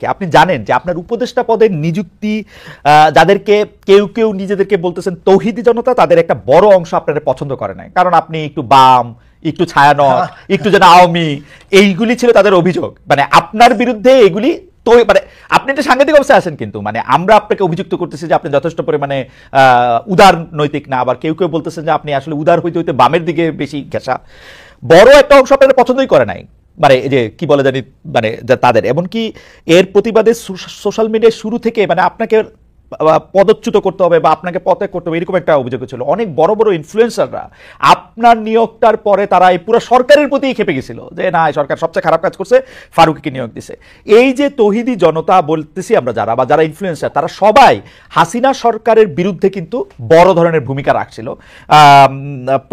আপনি জানেন যে আপনার উপদেষ্টা পদের নিযুক্তি যাদেরকে কেউ কেউ নিজেদেরকে বলতেছেন তৌহিদি জনতা, তাদের একটা বড় অংশ আপনারা পছন্দ করে নাই, কারণ আপনি একটু বাম, একটু ছায়ানট, একটু যেন আওয়ামী, এইগুলি ছিল তাদের অভিযোগ। মানে আপনার বিরুদ্ধে এগুলি তো মানে আপনি একটা সাংঘাতিক অবস্থায় আছেন, কিন্তু মানে আমরা আপনাকে অভিযুক্ত করতেছি যে আপনি যথেষ্ট পরিমাণে উদার নৈতিক না, আবার কেউ কেউ বলতেছেন যে আপনি আসলে উদার হইতে হইতে বামের দিকে বেশি ঘেঁষা। বড় একটা অংশ আপনারা পছন্দই করে নাই, মানে এই যে কি বলে জানি, মানে তাদের এমনকি এর প্রতিবাদে সোশ্যাল মিডিয়ায় শুরু থেকে মানে আপনাকে পদচ্যুত করতে হবে বা আপনাকে পদত্যাগ করতে হবে, এরকম একটা অভিযোগ ছিল। অনেক বড় বড় ইনফ্লুয়েন্সাররা আপনার নিয়োগটার পরে তারা এই পুরো সরকারের প্রতি খেপে গেছিল যে না, সরকার সবচেয়ে খারাপ কাজ করছে, ফারুককে নিয়োগ দিছে। এই যে তৌহিদি জনতা বলতেছি আমরা, যারা বা যারা ইনফ্লুয়েন্সার, তারা সবাই হাসিনা সরকারের বিরুদ্ধে কিন্তু বড় ধরনের ভূমিকা রাখছিল,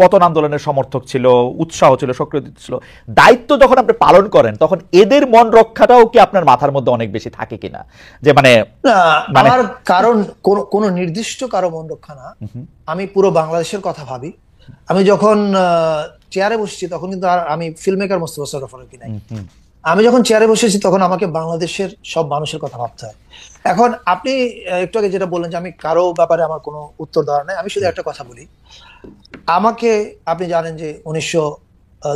পতন আন্দোলনের সমর্থক ছিল, উৎসাহ ছিল, সক্রিয় ছিল। দায়িত্ব যখন আপনি পালন করেন তখন এদের মন রক্ষাটাও কি আপনার মাথার মধ্যে অনেক বেশি থাকে কিনা? যে মানে কারণ কোন নির্দিষ্ট কারো মন রক্ষা না, আমি পুরো বাংলাদেশের কথা ভাবি। আমি যখন চেয়ারে বসেছি তখন কিন্তু আর আমি ফিল্ম মেকার মোস্তফা সরোয়ার ফারুকী নাই। আমি যখন চেয়ারে বসেছি তখন আমাকে বাংলাদেশের সব মানুষের কথা ভাবতে হয়। এখন আপনি একটু আগে যেটা বললেন যে আমি কারো ব্যাপারে আমার কোনো উত্তর দেওয়ার নাই, আমি শুধু একটা কথা বলি। আমাকে আপনি জানেন যে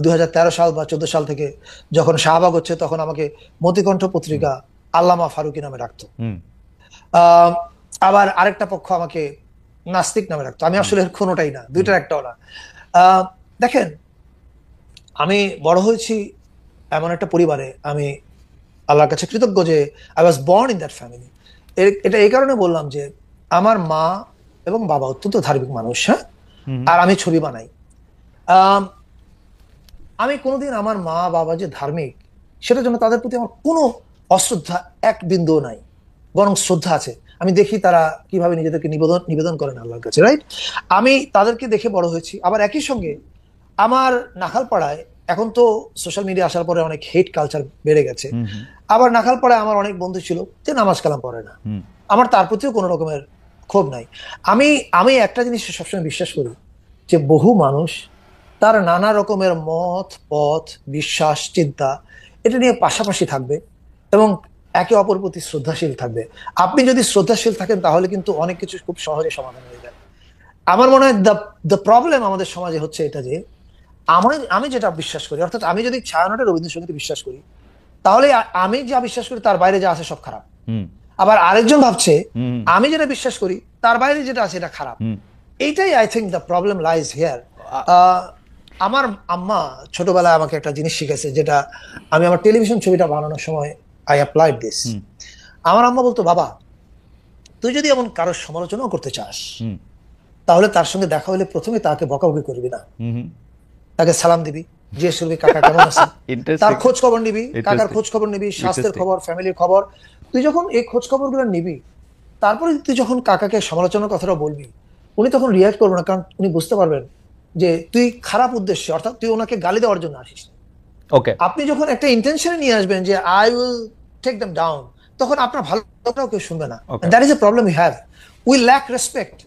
2013 সাল বা 14 সাল থেকে যখন শাহবাগ হচ্ছে তখন আমাকে মতিকণ্ঠ পত্রিকা আল্লামা ফারুকী নামে রাখতো। আবার আরেকটা পক্ষ আমাকে নাস্তিক নামে রাখতো। আমি আসলে কোনোটাই না, দুইটার একটাও না। দেখেন, আমি বড় হয়েছি এমন একটা পরিবারে, আমি আল্লাহর কাছে কৃতজ্ঞ যে I was born in that family. এটা এই কারণে বললাম যে আমার মা এবং বাবা অত্যন্ত ধার্মিক মানুষ, হ্যাঁ, আর আমি ছবি বানাই। আমি কোনোদিন আমার মা বাবা যে ধার্মিক সেটার জন্য তাদের প্রতি আমার কোনো অশ্রদ্ধা এক বিন্দুও নাই, বরং শ্রদ্ধা আছে। আমি দেখি তারা কিভাবে নিজেদেরকে নিবেদন করেন আল্লাহর কাছে, রাইট? আমি তাদেরকে দেখে বড় হয়েছি। আবার একই সঙ্গে আমার নাখালপাড়ায়, এখন তো সোশ্যাল মিডিয়া আসার পরে অনেক হেট কালচার বেড়ে গেছে, আবার নাখালপাড়ায় আমার অনেক বন্ধু ছিল যে নামাজ কালাম পড়ে না। আমার তার প্রতিও কোনো রকমের ক্ষোভ নাই। আমি একটা জিনিস সবসময় বিশ্বাস করি যে বহু মানুষ তার নানা রকমের মত, পথ, বিশ্বাস, চিন্তা এটা নিয়ে পাশাপাশি থাকবে এবং একে অপর প্রতি শ্রদ্ধাশীল থাকবে। আপনি যদি শ্রদ্ধাশীল থাকেন তাহলে কিন্তু অনেক কিছু খুব সহজে সমাধান হয়ে যায়। আমার মনে হয় দ্য প্রবলেম আমাদের সমাজে হচ্ছে এটা যে আমি যেটা বিশ্বাস করি, অর্থাৎ আমি যদি ছায়ানটের রবীন্দ্রসঙ্গীতে বিশ্বাস করি তাহলে আমি যা বিশ্বাস করি তার বাইরে যা আছে সব খারাপ। আবার আরেকজন ভাবছে আমি যেটা বিশ্বাস করি তার বাইরে যেটা আছে এটা খারাপ। এইটাই I think the problem lies here. আমার আম্মা ছোটবেলায় আমাকে একটা জিনিস শিখেছে, যেটা আমি আমার টেলিভিশন ছবিটা বানানোর সময় আই অ্যাপ্লাইড দিস। আমার আম্মা বলতো, বাবা তুই যদি এমন কারোর সমালোচনাও করতে চাস তাহলে তার সঙ্গে দেখা হলে প্রথমে তাকে বকাবকি করবি না, তাকে সালাম দিবি, জিজ্ঞেস করবি কাকা কেমন আছে, তার খোঁজ খবর নিবি, কাকার খোঁজ খবর নিবি, স্বাস্থ্যের খবর, ফ্যামিলির খবর। তুই যখন এই খোঁজ খবর গুলো নিবি, তারপরে তুই যখন কাকাকে সমালোচনার কথাটা বলবি, উনি তখন রিয়াক্ট করবে না, কারণ উনি বুঝতে পারবেন যে তুই খারাপ উদ্দেশ্যে, অর্থাৎ তুই ওনাকে গালি দেওয়ার জন্য আসিস। ওকে, আপনি যখন একটা ইন্টেনশনে নিয়ে আসবেন যে I will take them down, তখন আপনার ভালোটাও কেউ শুনবে না। That is a problem we have. We lack respect.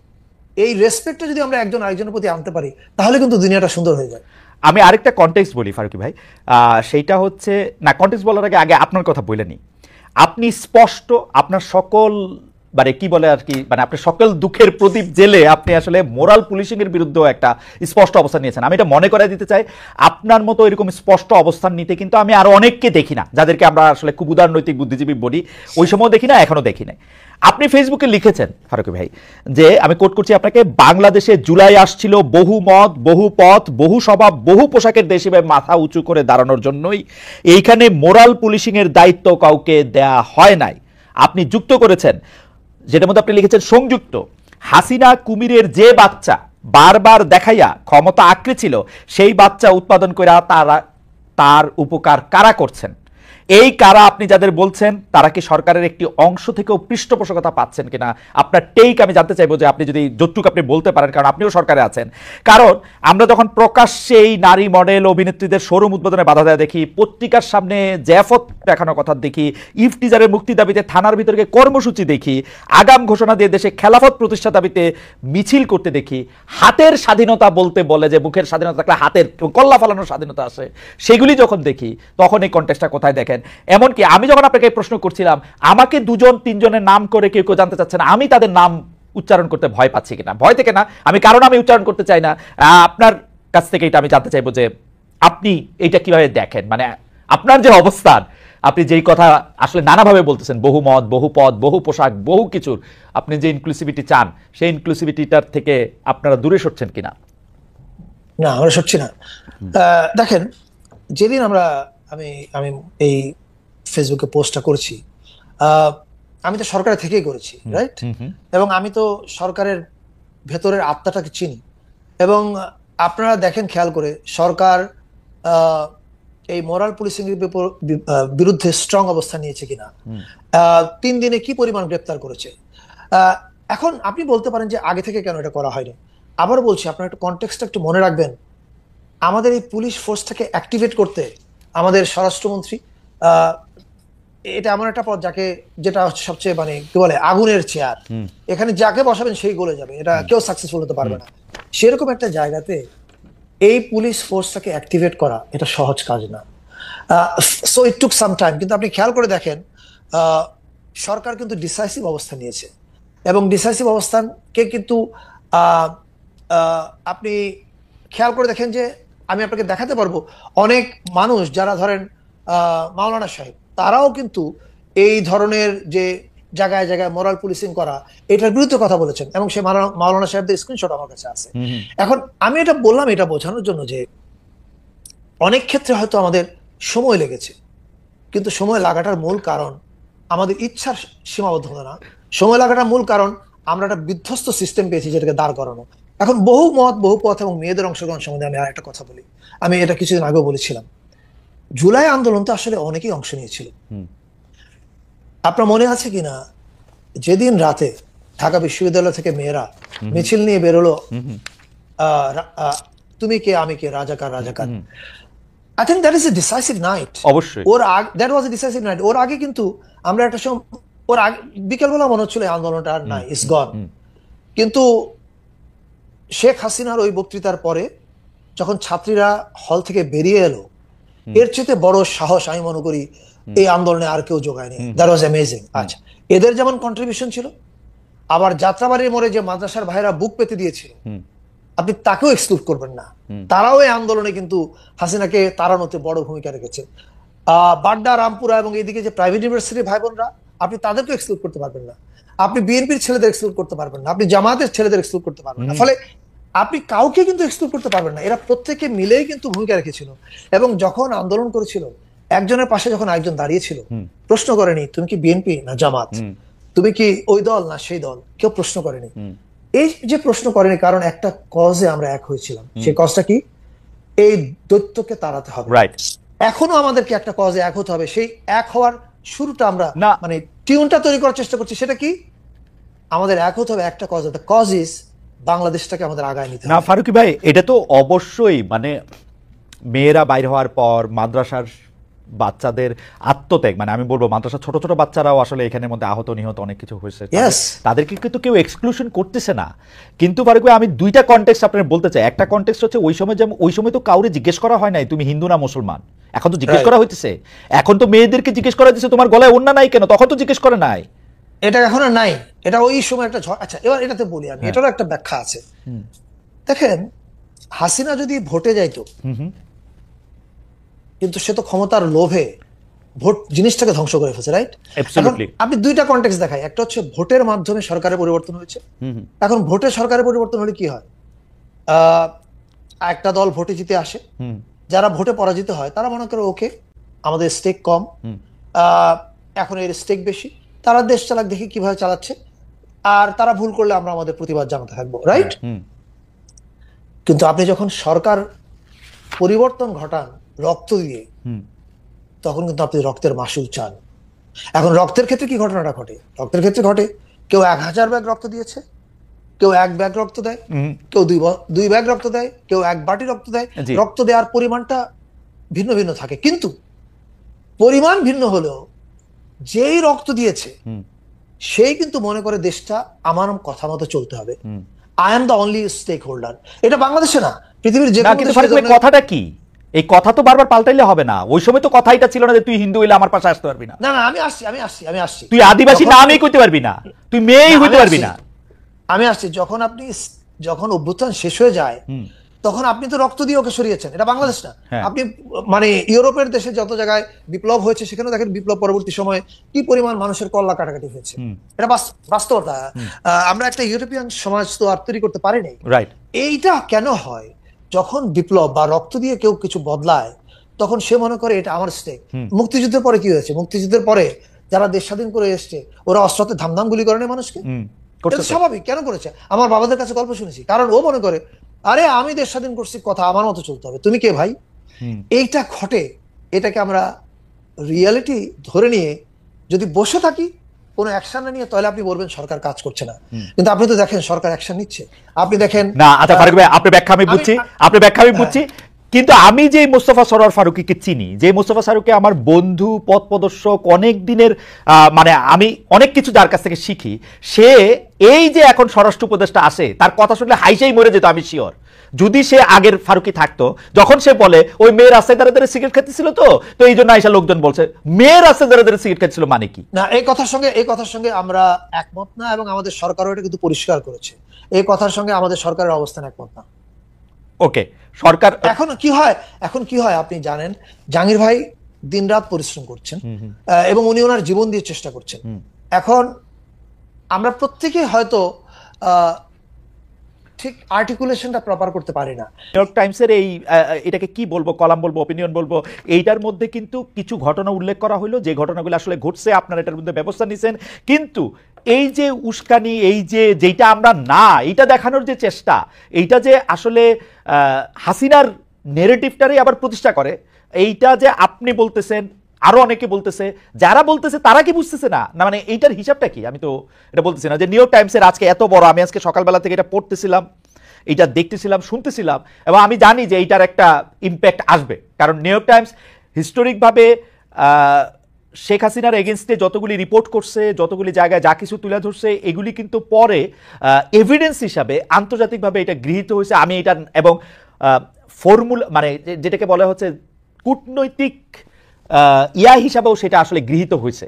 এই রেসপেক্টটা যদি আমরা একজন আরেকজনের প্রতি আনতে পারি তাহলে কিন্তু দুনিয়াটা সুন্দর হয়ে যায়। আমি আরেকটা কনটেক্সট বলি ফারুকী ভাই, সেইটা হচ্ছে, না কনটেক্সট বলার আগে আপনার কথা বলে নি। আপনি স্পষ্ট আপনার সকল মানে কি বলে আর কি, মানে আপনি সকল দুঃখের প্রদীপ জেলে আপনি আসলে মোরাল পুলিশিং এর বিরুদ্ধেও একটা স্পষ্ট অবস্থান নিয়েছেন। আমি এটা মনে করাই দিতে চাই, আপনার মতো এরকম স্পষ্ট অবস্থান নিতে কিন্তু আমি আরো অনেককে দেখি না, যাদেরকে আমরা আসলে খুব উদারনৈতিক বুদ্ধিজীবী বলি, ওই সময় দেখি না, এখনো দেখি না। আপনি ফেসবুকে লিখেছেন ফারুকী ভাই যে, আমি কোট করছি আপনাকে, বাংলাদেশে জুলাই আসছিল বহু মত, বহু পথ, বহু স্বভাব, বহু পোশাকের দেশ হিসেবে মাথা উঁচু করে দাঁড়ানোর জন্যই এইখানে মোরাল পুলিশিং এর দায়িত্ব কাউকে দেয়া হয় নাই। আপনি যুক্ত করেছেন, যেটার মধ্যে আপনি লিখেছেন, সংযুক্ত হাসিনা কুমিরের যে বাচ্চা বারবার দেখাইয়া ক্ষমতা আঁকড়ে ছিল, সেই বাচ্চা উৎপাদন করে তার উপকার কারা করছেন? এই কারা আপনি যাদের বলছেন তারা কি সরকারের একটি অংশ থেকেও পৃষ্ঠপোষকতা পাচ্ছেন কিনা? আপনার টেক আমি জানতে চাইবো, যে আপনি যদি যতটুকু আপনি বলতে পারেন, কারণ আপনিও সরকারে আছেন। কারণ আমরা যখন প্রকাশ্যে এই নারী মডেল অভিনেত্রীদের শোরুম উদ্বোধনে বাধা দেওয়া দেখি, পত্রিকার সামনে জ্যাফত দেখানোর কথা দেখি, ইফতিজারের মুক্তি দাবিতে থানার ভিতরে কর্মসূচি দেখি, আগাম ঘোষণা দিয়ে দেশে খেলাফত প্রতিষ্ঠা দাবিতে মিছিল করতে দেখি, হাতের স্বাধীনতা বলতে বলে যে মুখের স্বাধীনতা থাকলে হাতের কল্লা ফালানোর স্বাধীনতা আছে, সেগুলি যখন দেখি তখন এই কন্টেক্সটটা কোথায় দেখেন? দেখেন, এমনকি আমি যখন আপনাকে এই প্রশ্ন করছিলাম, আমাকে 2-3 জনের নাম করে কেউ কেউ জানতে চাচ্ছে না আমি তাদের নাম উচ্চারণ করতে ভয় পাচ্ছি কিনা। ভয় থেকে না, কারণ আমি উচ্চারণ করতে চাই না। আপনার কাছ থেকে এটা আমি জানতে চাইবো যে আপনি এটা কিভাবে দেখেন, মানে আপনার যে অবস্থান, আপনি যেই কথা আসলে নানাভাবে বলতেছেন, বহু মত, বহু পদ, বহু পোশাক, বহু কিছুর, আপনি যে ইনক্লুসিভিটি চান, সেই ইনক্লুসিভিটিটার থেকে আপনারা দূরে সরছেন কিনা? না, আমরা সরছি না। দেখেন, যেদিন আমি আমি এই ফেসবুকে পোস্টটা করছি, আমি তো সরকারের থেকেই করেছি, রাইট? এবং আমি তো সরকারের ভেতরের আত্মাটাকে চিনি। এবং আপনারা দেখেন খেয়াল করে, সরকার এই মোরাল পুলিশিং এর বিরুদ্ধে স্ট্রং অবস্থান নিয়েছে কিনা, 3 দিনে কি পরিমাণ গ্রেপ্তার করেছে। এখন আপনি বলতে পারেন যে আগে থেকে কেন এটা করা হয়নি। আবার বলছি, আপনার একটু কনটেক্সটটা একটু মনে রাখবেন। আমাদের এই পুলিশ ফোর্সটাকে অ্যাক্টিভেট করতে আমাদের স্বরাষ্ট্রমন্ত্রী, এটা এমন একটা পদ যেটা হচ্ছে সবচেয়ে, মানে কি বলে, আগুনের চেয়ার। এখানে যাকে বসাবেন সেই গলে যাবে, এটা কেউ সাকসেসফুল হতে পারবে না। সেরকম একটা জায়গাতে এই পুলিশ ফোর্সটাকে অ্যাক্টিভেট করা এটা সহজ কাজ না। So it took some time. কিন্তু আপনি খেয়াল করে দেখেন, সরকার কিন্তু ডিসাইসিভ অবস্থান নিয়েছে, এবং ডিসাইসিভ অবস্থানকে কিন্তু আপনি খেয়াল করে দেখেন যে আমি আপনাকে দেখাতে পারবো অনেক মানুষ যারা ধরেন মাওলানা সাহেব, তারাও কিন্তু এই ধরনের যে জায়গায় জায়গায় মোরাল পুলিশিং করা, এটার বিরুদ্ধে কথা বলেছেন, এবং সে মাওলানা সাহেবদের স্ক্রিনশট আমার কাছে আছে। এখন আমি এটা বললাম এটা বোঝানোর জন্য যে অনেক ক্ষেত্রে হয়তো আমাদের সময় লেগেছে, কিন্তু সময় লাগাটার মূল কারণ আমাদের ইচ্ছার সীমাবদ্ধতা না। সময় লাগাটার মূল কারণ আমরা একটা বিধ্বস্ত সিস্টেম পেয়েছি যেটাকে দাঁড় করানো। এখন বহু মত, বহু পথ এবং মেয়েদের অংশগ্রহণ সম্বন্ধে আমি আর একটা কথা বলি। আমি এটা কিছুদিন আগেও বলেছিলাম, জুলাই আন্দোলন তো আসলে অনেকেই অংশ নিয়েছিল। আপনার মনে আছে কিনা, যেদিন রাতে ঢাকা বিশ্ববিদ্যালয় থেকে মেয়েরা মিছিল নিয়ে বেরোলো, তুমি কে আমি কে, রাজাকার রাজাকার। I think that is a decisive night. অবশ্যই that was a decisive night. ওর আগে কিন্তু আমরা একটা সময়, ওর আগে বিকেলবেলা মনে হচ্ছিল এই আন্দোলনটা আর নাই, ইটস গন। কিন্তু শেখ হাসিনার ওই বক্তৃতার পরে যখন ছাত্রীরা হল থেকে বেরিয়ে এলো, এর চেয়ে বড় সাহস আমি মনে করি এই আন্দোলনে আর কেউ যোগায়নি। That was amazing. আচ্ছা, এদের যেমন কন্ট্রিবিউশন ছিল, আবার যাত্রাবাড়ির মোড়ে যে মাদ্রাসার ভাইরা বুক পেতে দিয়েছিল, আপনি তাকেও এক্সক্লুড করবেন না। তারাও এই আন্দোলনে কিন্তু হাসিনাকে তাড়ানোতে বড় ভূমিকা রেখেছে। বাড্ডা, রামপুরা এবং এইদিকে যে প্রাইভেট ইউনিভার্সিটির ভাই বোনরা, আপনি তাদেরকেও এক্সক্লুড করতে পারবেন না। আপনি বিএনপির ছেলেদের এক্সক্লুড করতে পারবেন না, আপনি জামাতের ছেলেদের এক্সক্লুড করতে পারবেন না। ফলে আপনি কাউকে কিন্তু এক্সক্লুড করতে পারবেন না। এরা প্রত্যেকে মিলেই কিন্তু ভূমিকা রেখেছিল। এবং যখন আন্দোলন করেছিল, একজনের পাশে যখন একজন দাঁড়িয়েছিল, প্রশ্ন করেনি তুমি কি বিএনপি না জামাত, তুমি কি ওই দল না সেই দল, কেউ প্রশ্ন করেনি। এই যে প্রশ্ন করেনি, কারণ একটা কজে আমরা এক হয়েছিলাম। সেই কজটা কি? এই দৈত্যকে তাড়াতে হবে। এখনো আমাদেরকে একটা কজে এক হতে হবে। সেই এক হওয়ার শুরুটা আমরা, মানে টিউনটা তৈরি করার চেষ্টা করছি। সেটা কি? আমাদের এক হতে হবে একটা কজে। দ্য কজ ইজ বাংলাদেশটাকে আমাদের আগায় নিতে হবে। না ফারুকী ভাই, এটা তো অবশ্যই, মানে মেয়েরা বাইরে হওয়ার পর মাদ্রাসার বাচ্চাদের আত্মত্যাগ, মানে আমি বলবো মাদ্রাসার ছোট ছোট বাচ্চারাও আসলে এখানের মধ্যে আহত নিহত অনেক কিছু হয়েছে, তাদেরকে কিন্তু কেউ এক্সক্লুশন করতেছে না। কিন্তু ফারুক ভাই, আমি দুইটা কনটেক্সট আপনার বলতে চাই। একটা কনটেক্সট হচ্ছে ওই সময় তো কাউরে জিজ্ঞেস করা হয় নাই তুমি হিন্দু না মুসলমান, এখন তো জিজ্ঞেস করা হইতেছে। এখন তো মেয়েদেরকে জিজ্ঞেস করা হচ্ছে তোমার গলায় ওড়না নাই কেন, তখন তো জিজ্ঞেস করে নাই। এটা এখন আর নাই, এটা ওই সময় একটা ঝড়। আচ্ছা, এবার এটাতে বলি আমি, এটারও একটা ব্যাখ্যা আছে। দেখেন, হাসিনা যদি ভোটে যাইতো, কিন্তু সে তো ক্ষমতার লোভে ভোট জিনিসটাকে ধ্বংস করে ফেলছে, রাইট? আপনি দুইটা কনটেক্সট দেখাই। একটা হচ্ছে ভোটের মাধ্যমে সরকারের পরিবর্তন হয়েছে। এখন ভোটে সরকারের পরিবর্তন হলে কি হয়? একটা দল ভোটে জিতে আসে, যারা ভোটে পরাজিত হয় তারা মনে করে ওকে আমাদের স্টেক কম, এখন এর স্টেক বেশি, তারা দেশ চালাক, দেখি কিভাবে চালাচ্ছে, আর তারা ভুল করলে আমরা আমাদের প্রতিবাদ জানাতে থাকবো, রাইট? কিন্তু আপনি যখন সরকার পরিবর্তন ঘটান রক্ত দিয়ে, তখন কিন্তু আপনি রক্তের মাসুল চান। এখন রক্তের ক্ষেত্রে কি ঘটনাটা ঘটে? রক্তের ক্ষেত্রে ঘটে, কেউ 1000 ব্যাগ রক্ত দিয়েছে, কেউ 1 ব্যাগ রক্ত দেয়, কেউ 2 ব্যাগ রক্ত দেয়, কেউ 1 বাটি রক্ত দেয়। রক্ত দেওয়ার পরিমাণটা ভিন্ন ভিন্ন থাকে, কিন্তু পরিমাণ ভিন্ন হলেও যেই রক্ত দিয়েছে সেই কিন্তু মনে করে দেশটা আমার কথা মতো চলতে হবে। I am the only stakeholder. এটা বাংলাদেশে না, পৃথিবীর যে কথাটা কি এই কথা তো বারবার পাল্টাইলে হবে না। ওই সময় তো কথা এটা ছিল না যে তুই হিন্দু হইলে আমার পাশে আসতে পারবি না। না না, আমি আসছি। তুই আদিবাসী নামই কইতে পারবি না, তুই মেয়েই হইতে পারবি না। আমি আসছি, যখন অভ্যুত্থান শেষ হয়ে যায় তখন আপনি তো রক্ত দিয়ে ওকে সরিয়েছেন, এটা বাংলাদেশ না। হ্যাঁ। আপনি মানে ইউরোপের দেশে যত জায়গায় বিপ্লব হয়েছে সেখানে দেখেন বিপ্লব পরবর্তী সময়ে কি পরিমাণ মানুষের কল্লা কাটাকাটি হয়েছে, এটা বাস্তবতা। আমরা একটা ইউরোপিয়ান সমাজ তো আর তৈরি করতে পারিনি। রাইট। এইটা কেন হয়, যখন বিপ্লব বা রক্ত দিয়ে কেউ কিছু বদলায় তখন সে মনে করে এটা আমার স্টেক। মুক্তিযুদ্ধের পরে কি হয়েছে, মুক্তিযুদ্ধের পরে যারা দেশ স্বাধীন করে এসছে ওরা অস্ত্রতে ধামধাম গুলি করে না মানুষকে, এটা স্বাভাবিক। কেন করেছে? আমার বাবাদের কাছে গল্প শুনেছি, কারণ ও মনে করে আরে আমি দেশ স্বাধীন করছি, কথা আমার মতো চলতে হবে, তুমি কে ভাই? এইটা ঘটে। এটাকে আমরা রিয়ালিটি ধরে নিয়ে যদি বসে থাকি কোনো অ্যাকশন না নিয়ে, তাহলে আপনি বলবেন সরকার কাজ করছে না, কিন্তু আপনি তো দেখেন সরকার অ্যাকশন নিচ্ছে। আপনি দেখেন না, আচ্ছা ফারুক ভাই, আপনার ব্যাখ্যা আমি বুঝছি, কিন্তু আমি যে মোস্তফা সরোয়ার ফারুকীকে চিনি, যে মোস্তফা ফারুকী আমার বন্ধু, পথ প্রদর্শক, অনেক দিনের, মানে আমি অনেক কিছু যার কাছ থেকে শিখি, সে এই যে এখন স্বরাষ্ট্র উপদেষ্টা আসে তার কথা শুনলে হাইসেই মরে যেত, আমি শিওর। যদি সে আগের ফারুকী থাকতো, যখন সে বলে ওই মেয়ের রাস্তায় দাঁড়িয়ে দাঁড়িয়ে সিগারেট খেতেছিল তো এই জন্য আইসা লোকজন বলছে মেয়ের রাস্তায় দাঁড়িয়ে দাঁড়িয়ে সিগারেট খেতেছিল, মানে কি? না, এই কথার সঙ্গে আমরা একমত না, এবং আমাদের সরকারও এটা কিন্তু পরিষ্কার করেছে। এই কথার সঙ্গে আমাদের সরকারের অবস্থান একমত না। ওকে, সরকার এখন কি হয় আপনি জানেন, জাহাঙ্গীর ভাই দিনরাত পরিশ্রম করছেন এবং উনি ওনার জীবন দিয়ে চেষ্টা করছেন। এখন আমরা প্রত্যেকেই হয়তো ঠিক আর্টিকুলেশনটা প্রপার করতে পারি না। নিউ ইয়র্ক টাইমসের এই এটাকে কি বলবো, কলাম বলবো, অপিনিয়ন বলবো, এইটার মধ্যে কিন্তু কিছু ঘটনা উল্লেখ করা হলো, যে ঘটনাগুলো আসলে ঘটছে, আপনারা এটার মধ্যে ব্যবস্থা নিছেন, কিন্তু এই যে উস্কানি, এই যে যেটা আমরা না, এইটা দেখানোর যে চেষ্টা, এইটা যে আসলে হাসিনার নেরেটিভটারই আবার প্রতিষ্ঠা করে, এইটা যে আপনি বলতেছেন, আরো অনেকে বলতেছে, যারা বলতেছে তারা কি বুঝতেছে না? না মানে এইটার হিসাবটা কি? আমি তো এটা বলতেছি না যে নিউ ইয়র্ক টাইমসের আজকে এত বড়, আমি আজকে সকালবেলা থেকে এটা পড়তেছিলাম, এটা দেখতেছিলাম, শুনতেছিলাম, এবং আমি জানি যে এইটার একটা ইম্প্যাক্ট আসবে, কারণ নিউ ইয়র্ক টাইমস হিস্টোরিকভাবে শেখ হাসিনার এগেনস্টে যতগুলি রিপোর্ট করছে, যতগুলি জায়গায় যা কিছু তুলে ধরছে, এগুলি কিন্তু পরে এভিডেন্স হিসাবে আন্তর্জাতিকভাবে এটা গৃহীত হয়েছে। আমি এটা এবং ফর্মুলা মানে যেটাকে বলা হচ্ছে কূটনৈতিক ইয়া হিসাবেও সেটা আসলে গৃহীত হয়েছে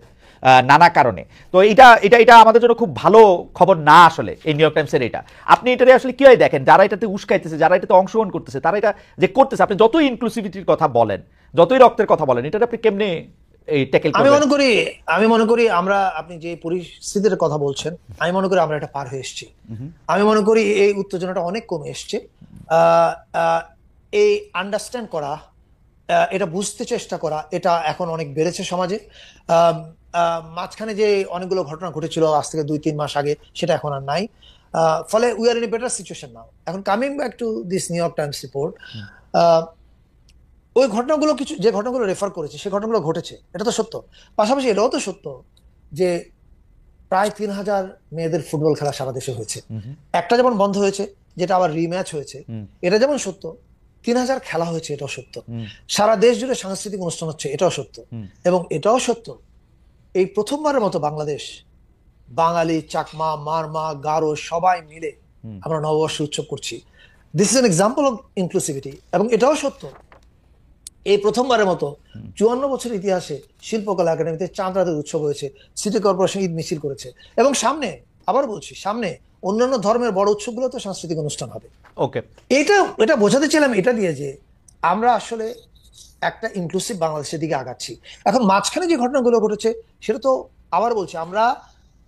নানা কারণে। তো এটা এটা এটা আমাদের জন্য খুব ভালো খবর না আসলে এই নিউ ইয়র্ক টাইমসের এটা। আপনি এটারে আসলে কিভাবে দেখেন, যারা এটাতে উস্কাইতেছে, যারা এটাতে অংশগ্রহণ করতেছে, তারা এটা যে করতেছে, আপনি যতই ইনক্লুসিভিটির কথা বলেন, যতই রক্তের কথা বলেন, এটা আপনি কেমনে এই ট্যাকেল করবেন? আমি মনে করি আমরা, আপনি যে পরিস্থিতির কথা বলছেন, আমি মনে করি আমরা এটা পার হয়ে এসেছি। আমি মনে করি এই উত্তেজনাটা অনেক কমে এসছে। এই আন্ডারস্ট্যান্ড করা, এটা বুঝতে চেষ্টা করা, এটা এখন অনেক বেড়েছে সমাজে। মাঝখানে যে অনেকগুলো ঘটনা ঘটেছিল আজ থেকে 2-3 মাস আগে, সেটা এখন আর নাই। ফলে we are in a better situation now. এখন coming back to this New York Times report, ওই ঘটনাগুলো, যে ঘটনাগুলো রেফার করেছে সেই ঘটনাগুলো ঘটেছে, এটা তো সত্য। পাশাপাশি এটাও তো সত্য যে প্রায় 3000 মেয়েদের ফুটবল খেলা সারা দেশে হয়েছে। একটা যেমন বন্ধ হয়েছে, যেটা আবার রিম্যাচ হয়েছে, এটা যেমন সত্য। 3000 খেলা হয়েছে, এটাও সত্য। সারা দেশ জুড়ে সাংস্কৃতিক অনুষ্ঠান হচ্ছে, এটাও সত্য। এবং এটাও সত্য, এই প্রথমবারের মতো বাংলাদেশ, বাঙালি, চাকমা, মারমা, গারো সবাই মিলে আমরা নববর্ষ উৎসব করছি। This is an example of inclusivity. এবং এটাও সত্য, এই প্রথমবারের মতো 54 বছরের ইতিহাসে শিল্পকলা একাডেমিতে চাঁদ রাতের উৎসব হয়েছে, সিটি কর্পোরেশন ঈদ মিছিল করেছে, এবং সামনে, আবার বলছি, সামনে অন্যান্য ধর্মের বড় উৎসবগুলো তো সাংস্কৃতিক অনুষ্ঠান হবে। ওকে, এটা বোঝাতে চাইলাম এটা দিয়ে যে আমরা আসলে একটা ইনক্লুসিভ বাংলাদেশের দিকে আগাচ্ছি। এখন মাঝখানে যে ঘটনাগুলো ঘটেছে, সেটা তো আবার বলছি, আমরা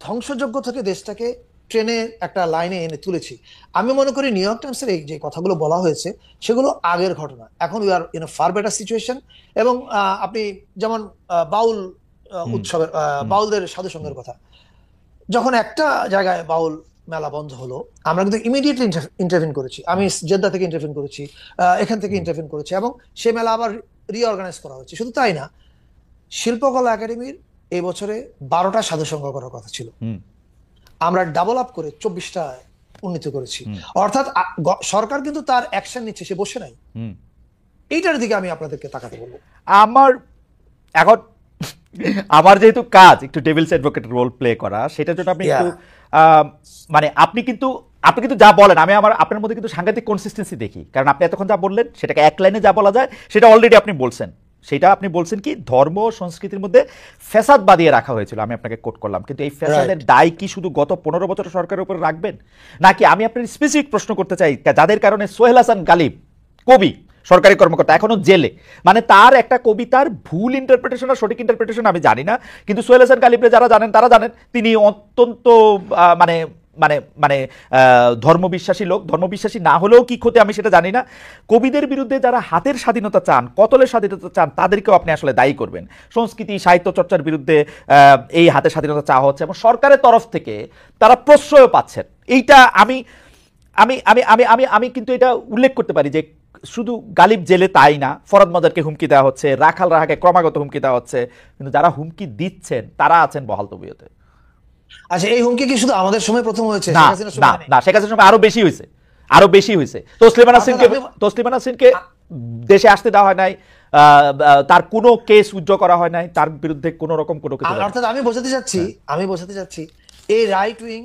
ধ্বংসযজ্ঞ থেকে দেশটাকে ট্রেনের একটা লাইনে এনে তুলেছি। আমি মনে করি নিউ ইয়র্ক টাইমসের এই যে কথাগুলো বলা হয়েছে সেগুলো আগের ঘটনা। এখন we are in A far better situation. এবং আপনি যেমন বাউল উৎসবের, বাউলদের সাধুসঙ্গের কথা, যখন একটা জায়গায় বাউল মেলা বন্ধ হলো, আমরা কিন্তু ইমিডিয়েটলি ইন্টারভিন করেছি। আমি জেদ্দা থেকে ইন্টারভিন করেছি, এখান থেকে ইন্টারভিন করেছি, এবং সে মেলা আবার রিঅর্গানাইজ করা হচ্ছে। শুধু তাই না, শিল্পকলা একাডেমির এই বছরে 12টা সাধুসঙ্গ করার কথা ছিল, আমরা ডাবল আপ করে 24টা উন্নীত করেছি। অর্থাৎ সরকার কিন্তু তার অ্যাকশন নিচ্ছে, সে বসে নাই। এইটার দিকে আমি আপনাদেরকে তাকাতে বলবো। আমার যেহেতু কাজ একটু ডেভিলস অ্যাডভোকেট রোল প্লে করা, সেটার জন্য আপনি একটু মানে আপনি কিন্তু আপনি কিন্তু যা বলেন আমি আপনার মধ্যে কিন্তু সাংঘাতিক কনসিস্টেন্সি দেখি, কারণ আপনি এতক্ষণ যা বললেন সেটাকে এক লাইনে যা বলা যায় সেটা অলরেডি আপনি বলছেন। সেটা আপনি বলছেন কি ধর্ম সংস্কৃতির মধ্যে ফ্যাসাদ বাদিয়ে রাখা হয়েছিল, আমি আপনাকে কোট করলাম, কিন্তু এই ফ্যাসাদের দায় কি শুধু গত 15 বছর সরকারের উপর রাখবেন, নাকি আমি আপনার স্পেসিফিক প্রশ্ন করতে চাই যাদের কারণে সোহেল হাসান গালিব কবি সরকারি কর্মকর্তা এখনো জেলে, মানে তার একটা কবিতার ভুল ইন্টারপ্রিটেশন আর সঠিক ইন্টারপ্রিটেশন আমি জানি না, কিন্তু সোহেল হাসান গালিবরে যারা জানেন তারা জানেন তিনি অত্যন্ত মানে মানে মানে ধর্মবিশ্বাসী লোক। ধর্মবিশ্বাসী না হলেও কি ক্ষতি আমি সেটা জানি না। কবিদের বিরুদ্ধে যারা হাতের স্বাধীনতা চান, কতলের স্বাধীনতা চান, তাদেরকেও আপনি আসলে দায়ী করবেন। সংস্কৃতি সাহিত্য চর্চার বিরুদ্ধে এই হাতের স্বাধীনতা চাওয়া হচ্ছে এবং সরকারের তরফ থেকে তারা প্রশ্রয় পাচ্ছেন। এইটা আমি আমি আমি আমি আমি আমি কিন্তু এটা উল্লেখ করতে পারি যে শুধু গালিব জেলে তাই না, ফরহাদ মজারকে হুমকি দেওয়া হচ্ছে, রাখাল রাহাকে ক্রমাগত হুমকি দেওয়া হচ্ছে, কিন্তু যারা হুমকি দিচ্ছেন তারা আছেন বহাল তবিয়তে। আচ্ছা, এই হুমকি কি শুধু আমাদের সময় প্রথম হয়েছে? না না না, শেখ হাসিনার সময় আরো বেশি হয়েছে, আরো বেশি হয়েছে। তসলিমা নাসরিনকে দেশে আসতে দেওয়া হয় নাই, তার কোনো কেস উজ্জ্ব করা হয় নাই, তার বিরুদ্ধে কোনো রকম কোনো কিছু। অর্থাৎ আমি বোঝাতে চাচ্ছি এই রাইট উইং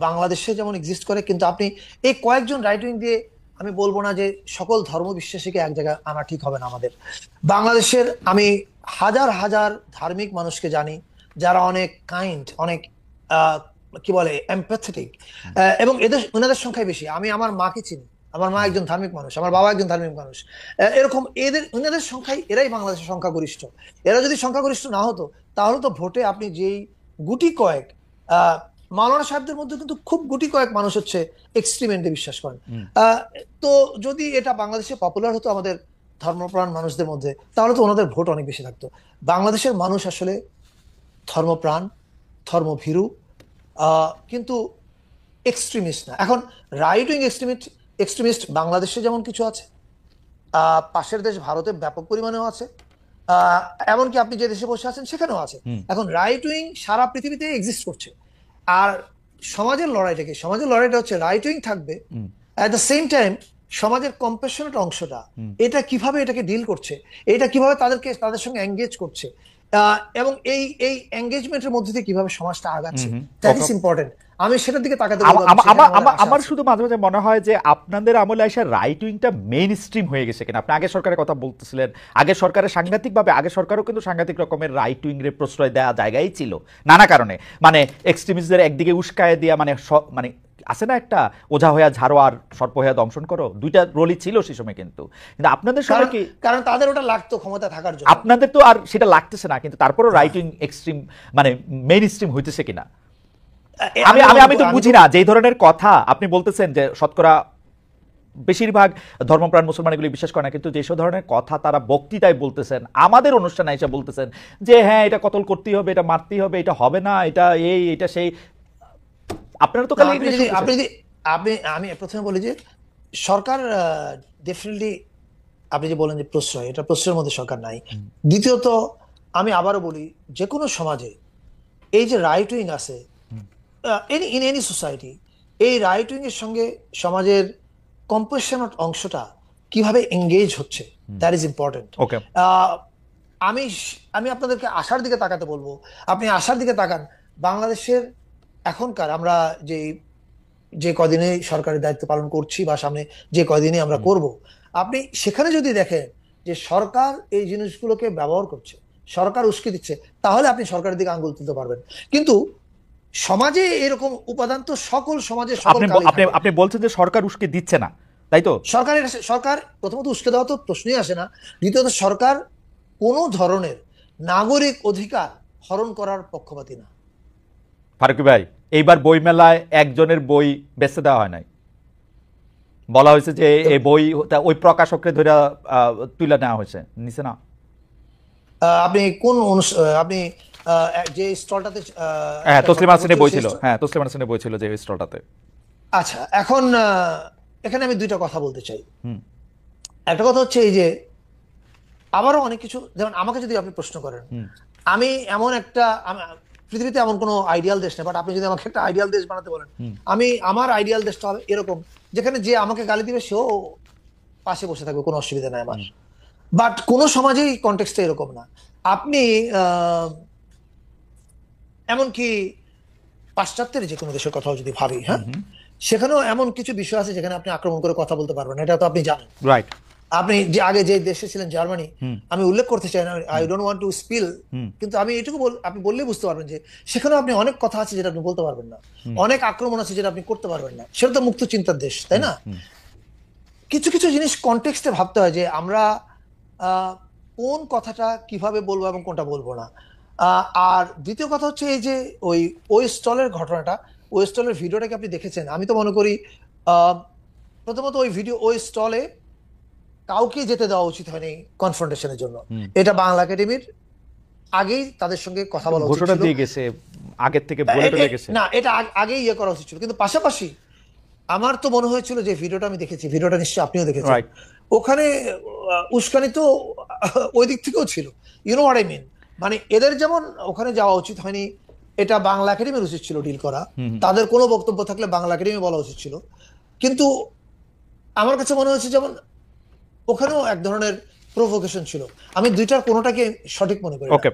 বাংলাদেশে যেমন এক্সিস্ট করে, কিন্তু আপনি এই কয়েকজন রাইট উইং দিয়ে আমি বলবো না যে সকল ধর্ম বিশ্বাসীকে এক জায়গায় আনা ঠিক হবে না। আমাদের বাংলাদেশের আমি হাজার হাজার ধার্মিক মানুষকে জানি যারা অনেক কাইন্ড, অনেক কি বলে এমপ্যাথেটিক, এবং ওনাদের সংখ্যাই বেশি। আমি আমার মাকে চিনি, আমার মা একজন ধার্মিক মানুষ, আমার বাবা একজন ধার্মিক মানুষ। এরকম ওনাদের সংখ্যায় এরাই বাংলাদেশের সংখ্যাগরিষ্ঠ। এরা যদি সংখ্যাগরিষ্ঠ না হতো তাহলে তো ভোটে আপনি যেই গুটি কয়েক মাওলানা সাহেবদের মধ্যে কিন্তু খুব গুটি কয়েক মানুষ হচ্ছে এক্সট্রিম এন্ডে বিশ্বাস করেন। তো যদি এটা বাংলাদেশে পপুলার হতো আমাদের ধর্মপ্রাণ মানুষদের মধ্যে, তাহলে তো ওনাদের ভোট অনেক বেশি থাকতো। বাংলাদেশের মানুষ আসলে ধর্মপ্রাণ, ধর্মভীরু, কিন্তু এক্সট্রিমিস্ট না। এখন রাইট উইং এক্সট্রিমিস্ট বাংলাদেশে যেমন কিছু আছে, পাশের দেশ ভারতে ব্যাপক পরিমাণেও আছে, এমনকি আপনি যে দেশে বসে আছেন সেখানেও আছে। এখন রাইট উইং সারা পৃথিবীতে এক্সিস্ট করছে। আর সমাজের লড়াইটা হচ্ছে রাইট উইং থাকবে, অ্যাট দ্য সেম টাইম সমাজের কম্প্যাশনেট অংশটা এটা কিভাবে এটাকে ডিল করছে, এটা কিভাবে তাদের সঙ্গে এঙ্গেজ করছে, এবং এই এঙ্গেজমেন্টের মধ্যে দিয়ে কিভাবে সমাজটা আগাচ্ছে, দ্যাট ইজ ইম্পর্টেন্ট। আমি সেটার দিকে তাকাতে আমার শুধু মাঝে মাঝে মনে হয় যে আপনাদের আমলে এসে রাইট উইংটা মেইন স্ট্রিম হয়ে গেছে কিনা। আপনি আগে সরকারের কথা বলতেছিলেন, আগে সরকারের সাংঘাতিকভাবে, আগে সরকারও কিন্তু সাংঘাতিক রকমের রাইট উইংরে প্রশ্রয় দেওয়া জায়গায় ছিল নানা কারণে, মানে এক্সট্রিমিস্টদের একদিকে উস্কায় দিয়া মানে মানে আছে না একটা ওঝা হইয়া ঝাড়ো আর সর্প হইয়া দংশন করো, দুইটা রোলই ছিল সে সময়। কিন্তু আপনাদের সময় কি, কারণ তাদের ওটা লাগতো ক্ষমতা থাকার জন্য, আপনাদের তো আর সেটা লাগতেছে না, কিন্তু তারপরও রাইট উইং এক্সট্রিম মানে মেইন স্ট্রিম হইতেছে কিনা আমি তো বুঝি না। যেই ধরনের কথা আপনি বলতেছেন যে শতকরা বেশিরভাগ ধর্মপ্রাণ মুসলমান এগুলি বিশ্বাস করে না, কিন্তু যেসব ধরনের কথা তারা বক্তৃতায় বলতেছেন, আমাদের অনুষ্ঠানে এসে বলতেছেন যে হ্যাঁ এটা কতল করতেই হবে, এটা মারতেই হবে, এটা হবে না, এটা সেই, আপনারা তো আমি প্রথমে বলি যে সরকার ডেফিনেটলি, আপনি যে বলেন যে প্রশ্রয়, এটা প্রশ্রয়ের মধ্যে সরকার নাই। দ্বিতীয়ত আমি আবারও বলি, যে কোনো সমাজে এই যে রাইট উইং আছে, ইন এনি সোসাইটি, এই রাইট উইং এর সঙ্গে সমাজের কম্পোজিশনাল অংশটা কিভাবে এঙ্গেজ হচ্ছে, দ্যাট ইজ ইম্পর্টেন্ট। আমি আপনাদেরকে আশার দিকে তাকাতে বলবো। আপনি আশার দিকে তাকান। বাংলাদেশের এখনকার আমরা যে কদিনে সরকারের দায়িত্ব পালন করছি বা সামনে যে কদিনে আমরা করব, আপনি সেখানে যদি দেখেন যে সরকার এই জিনিসগুলোকে ব্যবহার করছে, সরকার উস্কে দিচ্ছে, তাহলে আপনি সরকারের দিকে আঙ্গুল তুলতে পারবেন। কিন্তু সমাজে এরকম উপাদান তো সকল সমাজে, আপনি বলছেন যে সরকার উস্কে দিচ্ছে না, তাই তো? সরকার প্রথমত উস্কে দেওয়া তো প্রশ্নই আসে না। দ্বিতীয়ত সরকার কোনো ধরনের নাগরিক অধিকার হরণ করার পক্ষপাতী না। ফারুকী ভাই, এইবার বই মেলায় একজনের বই বেচতে দেওয়া হয় নাই, বলা হয়েছে যে এই বই ওই প্রকাশককে ধরে তুলে নেওয়া হয়েছে, নিচে না? আপনি কোন আপনি যে স্টলটাতে তসলিমা নাসরিনের বই ছিল, হ্যাঁ তসলিমা নাসরিনের বই ছিল যে স্টলটাতে। আচ্ছা, এখন এখানে আমি দুইটা কথা বলতে চাই। একটা কথা হচ্ছে এই যে আবারও অনেক কিছু, যেমন আমাকে যদি আপনি প্রশ্ন করেন, আমি এমন একটা, পৃথিবীতে এমন কোনো আইডিয়াল দেশ নেই, বাট আপনি যদি আমাকে একটা আইডিয়াল দেশ বানাতে বলেন, আমার আইডিয়াল দেশটা হবে এরকম যেখানে যে আমাকে গালি দিবে সেও পাশে বসে থাকবে, কোনো অসুবিধা নাই আমার। বাট কোনো সমাজেই কনটেক্সটে এরকম না। আপনি এমনকি পাশ্চাত্যের যে কোনো দেশের কথাও যদি ভাবি, হ্যাঁ, সেখানেও এমন কিছু বিষয় আছে যেখানে আপনি আক্রমণ করে কথা বলতে পারবেন না, এটা তো আপনি জানেন। রাইট। আপনি যে আগে যে দেশে ছিলেন জার্মানি, আমি উল্লেখ করতে চাই না, I don't want to spill, কিন্তু আমি এটুকু আপনি বললেই বুঝতে পারবেন যে সেখানেও আপনি অনেক কথা আছে যেটা আপনি বলতে পারবেন না, অনেক আক্রমণ আছে যেটা আপনি করতে পারবেন না। সেটা তো মুক্ত চিন্তার দেশ, তাই না? কিছু কিছু জিনিস কনটেক্সটে ভাবতে হয় যে আমরা আহ, কোন কথাটা কিভাবে বলবো এবং কোনটা বলবো না। আর দ্বিতীয় কথা হচ্ছে এই যে ওই স্টলের ঘটনাটা, ওই স্টলের ভিডিওটাকে আপনি দেখেছেন, আমি তো মনে করি আহ, প্রথমত ওই স্টলে কাউকে যেতে দেওয়া উচিত হয়নি কনফ্রন্টেশনের জন্য। এটা বাংলা একাডেমির আগেই তাদের সঙ্গে কথা বলা উচিত ঘোষণা ছিল। দিয়ে গেছে, আগের থেকে বলে টলে গেছে। না, এটা আগেই ইয়ে করা উচিত ছিল, কিন্তু পাশাপাশি আমার তো মনে হয়েছিল যে ভিডিওটা আমি দেখেছি, ভিডিওটা নিশ্চয়ই আপনিও দেখেছেন, রাইট। ওখানে উস্কানি তো ওই দিক থেকেও ছিল। ইউনো হোয়াট আই মিন, মানে এদের যেমন ওখানে যাওয়া উচিত হয়নি, এটা বাংলা একাডেমির উচিত ছিল ডিল করা। তাদের কোনো বক্তব্য থাকলে বাংলা একাডেমি বলা উচিত ছিল। কিন্তু আমার কাছে মনে হয়েছে যেমন ওখানেও এক ধরনের প্রভোকেশন ছিল। আমি দুইটার কোনোটাকে সঠিক মনে করি না। ওকে।